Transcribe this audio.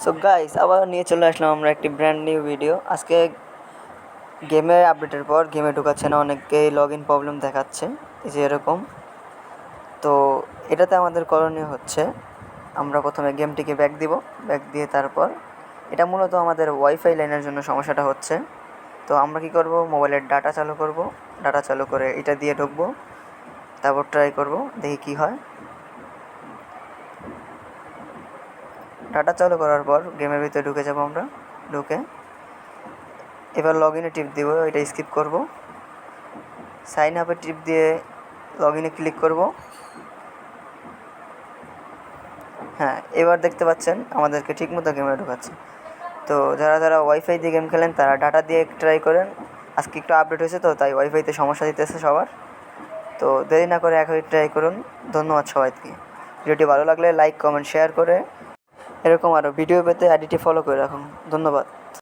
So guys, আবার নিয়ে চলে আসলাম আমরা একটি ব্র্যান্ড নিউ ভিডিও। আজকে গেমের আপডেটের পর গেমে ঢোকাচ্ছে না, অনেকেই লগ ইন প্রবলেম দেখাচ্ছে, এই যে এরকম। তো এটাতে আমাদের করণীয় হচ্ছে, আমরা প্রথমে গেমটিকে ব্যাক দিব। ব্যাক দিয়ে তারপর এটা মূলত আমাদের ওয়াইফাই লাইনের জন্য সমস্যাটা হচ্ছে। তো আমরা কি করব, মোবাইলের ডাটা চালু করব। ডাটা চালু করে এটা দিয়ে ঢুকবো, তারপর ট্রাই করব, দেখি কি হয়। ডাটা চালু করার পর গেমের ভিতরে ঢুকে যাব আমরা। ঢুকে এবার লগ ইনে টিপ দিব, এটা স্কিপ করব। সাইন আপে টিপ দিয়ে লগ ইনে ক্লিক করব। হ্যাঁ, এবার দেখতে পাচ্ছেন আমাদেরকে ঠিকমতো গেমে ঢোকাচ্ছে। তো যারা যারা ওয়াইফাই দিয়ে গেম খেলেন তারা ডাটা দিয়ে ট্রাই করেন। আজকে একটু আপডেট হয়েছে, তো তাই ওয়াইফাইতে সমস্যা দিতেছে সবার। তো দেরি না করে এখনই ট্রাই করুন। ধন্যবাদ সবাইকে। ভিডিওটি ভালো লাগলে লাইক, কমেন্ট, শেয়ার করে এরকম আরও ভিডিও পেতে আইডিটি ফলো করে রাখুন। ধন্যবাদ।